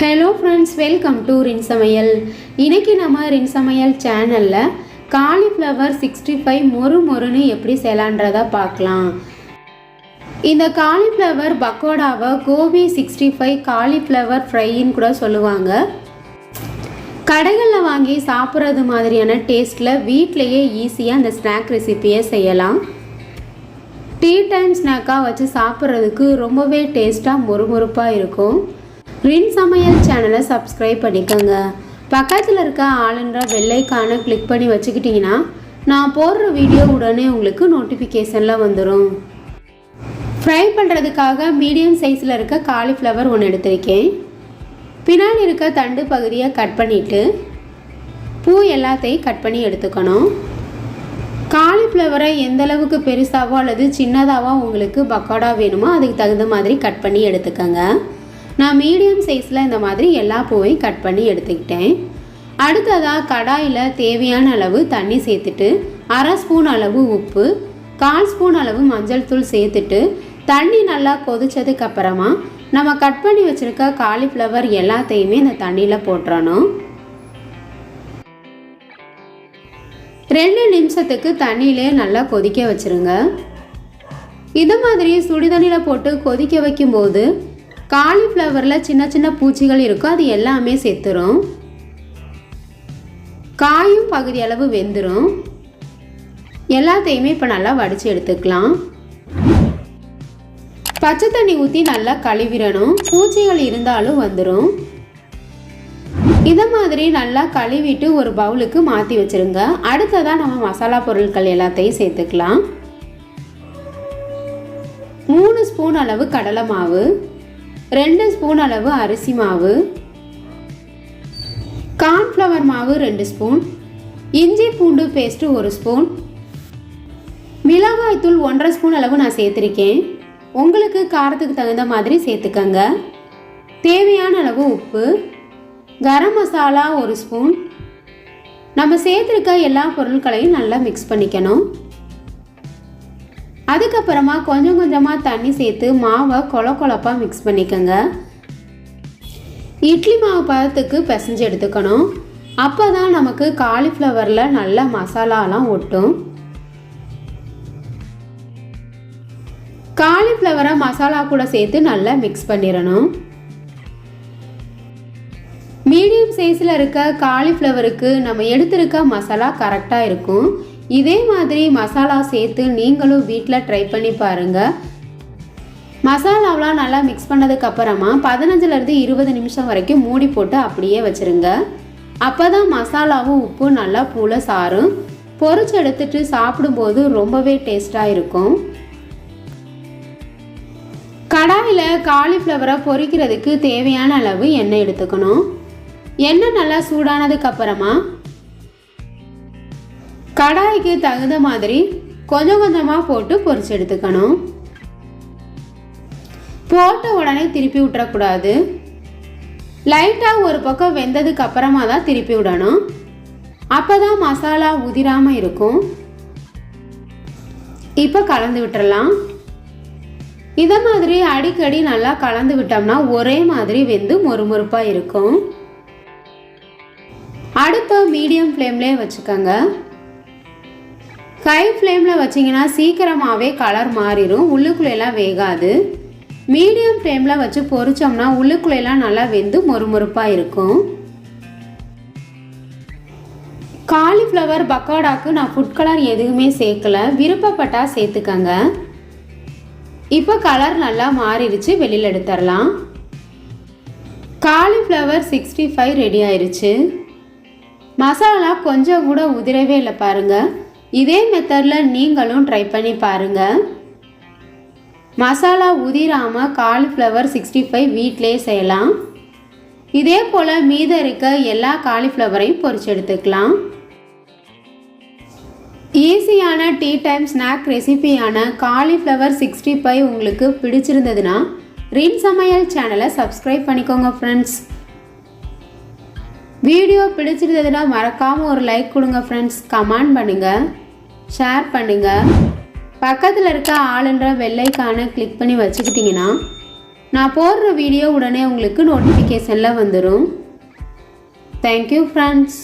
Hello friends, welcome to ரின் சமையல். இன்றைக்கி நம்ம ரின் சமையல் சேனலில் காலிஃப்ளவர் 65 மொறுன்னு எப்படி செய்யலான்றதை பார்க்கலாம். இந்த காலிஃப்ளவர் பக்கோடாவை கோபி 65 காலிஃப்ளவர் ஃப்ரைன்னு கூட சொல்லுவாங்க. கடைகளில் வாங்கி சாப்பிட்றது மாதிரியான டேஸ்ட்டில் வீட்டிலையே ஈஸியாக இந்த ஸ்நாக் ரெசிப்பியை செய்யலாம். டீ டைம் ஸ்நாக்காக வச்சு சாப்பிட்றதுக்கு ரொம்பவே டேஸ்ட்டாக மொறுமொறுப்பாக இருக்கும். ரின் சமையல் சேனலை சப்ஸ்கிரைப் பண்ணிக்கோங்க. பக்கத்தில் இருக்க ஆளுன்ற வெள்ளைக்கான கிளிக் பண்ணி வச்சுக்கிட்டிங்கன்னா நான் போடுற வீடியோ உடனே உங்களுக்கு நோட்டிஃபிகேஷனில் வந்துடும். ஃப்ரை பண்ணுறதுக்காக மீடியம் சைஸில் இருக்க காலிஃப்ளவர் ஒன்று எடுத்திருக்கேன். பின்னாடி இருக்க தண்டு பகுதியை கட் பண்ணிவிட்டு பூ எல்லாத்தையும் கட் பண்ணி எடுத்துக்கணும். காலிஃப்ளவரை எந்த அளவுக்கு பெருசாவோ அல்லது சின்னதாவோ உங்களுக்கு பக்கோடா வேணுமோ அதுக்கு தகுந்த மாதிரி கட் பண்ணி எடுத்துக்கோங்க. நான் மீடியம் சைஸில் இந்த மாதிரி எல்லா பூவையும் கட் பண்ணி எடுத்துக்கிட்டேன். அடுத்ததாக கடாயில் தேவையான அளவு தண்ணி சேர்த்துட்டு 1/2 ஸ்பூன் அளவு உப்பு, 1/4 ஸ்பூன் அளவு மஞ்சள் தூள் சேர்த்துட்டு தண்ணி நல்லா கொதிச்சதுக்கு அப்புறமா நம்ம கட் பண்ணி வச்சுருக்க காலிஃப்ளவர் எல்லாத்தையுமே இந்த தண்ணியில் போட்டுறணும். 2 நிமிஷத்துக்கு தண்ணியிலே நல்லா கொதிக்க வச்சுருங்க. இது மாதிரி சுடுதண்ணியில் போட்டு கொதிக்க வைக்கும்போது காலிஃப்ளவரில் சின்ன சின்ன பூச்சிகள் இருக்கும், அது எல்லாமே செத்துரும். காயும் பகுதி அளவு வெந்துடும். எல்லாத்தையுமே இப்போ நல்லா வடித்து எடுத்துக்கலாம். பச்சை தண்ணி ஊற்றி நல்லா கழுவிடணும், பூச்சிகள் இருந்தாலும் வந்துடும். இதை மாதிரி நல்லா கழுவிட்டு ஒரு பவுலுக்கு மாற்றி வச்சுருங்க. அடுத்ததாக நம்ம மசாலா பொருட்கள் எல்லாத்தையும் சேர்த்துக்கலாம். 3 ஸ்பூன் அளவு கடலை மாவு, 2 ஸ்பூன் அளவு அரிசி மாவு, கார்ன்ஃப்ளவர் மாவு 2 ஸ்பூன், இஞ்சி பூண்டு பேஸ்ட்டு 1 ஸ்பூன், மிளகாய் தூள் 1/2 ஸ்பூன் அளவு நான் சேர்த்துருக்கேன். உங்களுக்கு காரத்துக்கு தகுந்த மாதிரி சேர்த்துக்கங்க. தேவையான அளவு உப்பு, கரம் மசாலா 1 ஸ்பூன். நம்ம சேர்த்துருக்க எல்லா பொருட்களையும் நல்லா மிக்ஸ் பண்ணிக்கணும். அதுக்கப்புறமா கொஞ்சம் கொஞ்சமாக தண்ணி சேர்த்து மாவை கொழப்பாக மிக்ஸ் பண்ணிக்கோங்க. இட்லி மாவு பதத்துக்கு பிசைஞ்சு எடுத்துக்கணும். அப்போ தான் நமக்கு காலிஃப்ளவரில் நல்ல மசாலாலாம் ஒட்டும். காலிஃப்ளவரை மசாலா கூட சேர்த்து நல்லா மிக்ஸ் பண்ணிடணும். மீடியம் சைஸில் இருக்க காலிஃப்ளவருக்கு நம்ம எடுத்திருக்க மசாலா கரெக்டாக இருக்கும். இதே மாதிரி மசாலா சேர்த்து நீங்களும் வீட்டில் ட்ரை பண்ணி பாருங்கள். மசாலாவெலாம் நல்லா மிக்ஸ் பண்ணதுக்கப்புறமா 15லேருந்து 20 நிமிஷம் வரைக்கும் மூடி போட்டு அப்படியே வச்சுருங்க. அப்போ தான் மசாலாவும் உப்பு நல்லா பூல சாரும். பொரிச்சு எடுத்துட்டு சாப்பிடும்போது ரொம்பவே டேஸ்ட்டாக இருக்கும். கடாயில் காலிஃப்ளவரை பொரிக்கிறதுக்கு தேவையான அளவு எண்ணெய் எடுத்துக்கணும். எண்ணெய் நல்லா சூடானதுக்கப்புறமா கடாய்க்கு தகுந்த மாதிரி கொஞ்சம் கொஞ்சமாக போட்டு பொரிச்சு எடுத்துக்கணும். போட்ட உடனே திருப்பி விட்டுறக்கூடாது. லைட்டாக ஒரு பக்கம் வெந்ததுக்கு அப்புறமா தான் திருப்பி விடணும். அப்போ தான் மசாலா உதிராமல் இருக்கும். இப்போ கலந்து விட்டுறலாம். இதை மாதிரி அடிக்கடி நல்லா கலந்து விட்டோம்னா ஒரே மாதிரி வெந்து மொறுமொறுப்பாக இருக்கும். அடுப்பை மீடியம் ஃப்ளேம்லேயே வச்சுக்கோங்க. ஹை ஃப்ளேமில் வச்சிங்கன்னா சீக்கிரமாகவே கலர் மாறிடும், உள்ளுக்குள்ளெல்லாம் வேகாது. மீடியம் ஃப்ளேமில் வச்சு பொரிச்சோம்னா உள்ளுக்குள்ளெல்லாம் நல்லா வெந்து மொறுமொறுப்பாக இருக்கும். காலிஃப்ளவர் பக்கோடாக்கு நான் ஃபுட் கலர் எதுவுமே சேர்க்கலை, விருப்பப்பட்டால் சேர்த்துக்கங்க. இப்போ கலர் நல்லா மாறிடுச்சு, வெளியில் எடுத்துடலாம். காலிஃப்ளவர் 65 ரெடி ஆயிடுச்சு. மசாலா கொஞ்சம் கூட உதிரவே இல்லை பாருங்கள். இதே மெத்தடில் நீங்களும் ட்ரை பண்ணி பாருங்கள். மசாலா உதிராமல் காலிஃப்ளவர் 65 வீட்டிலே செய்யலாம். இதே போல் மீதம் இருக்க எல்லா காலிஃப்ளவரையும் பொரிச்சு எடுத்துக்கலாம். ஈஸியான டீ டைம் ஸ்நாக் ரெசிபியான காலிஃப்ளவர் 65 உங்களுக்கு பிடிச்சிருந்ததுன்னா ரின் சமையல் சேனலை சப்ஸ்கிரைப் பண்ணிக்கோங்க ஃப்ரெண்ட்ஸ். வீடியோ பிடிச்சிருந்ததுன்னா மறக்காமல் ஒரு லைக் கொடுங்க ஃப்ரெண்ட்ஸ். கமெண்ட் பண்ணுங்கள், ஷேர் பண்ணுங்கள். பக்கத்தில் இருக்க ஆளுன்ற வெள்ளைக்கான கிளிக் பண்ணி வச்சுக்கிட்டிங்கன்னா நான் போடுற வீடியோ உடனே உங்களுக்கு நோட்டிஃபிகேஷனில் வந்துடும். Thank you friends.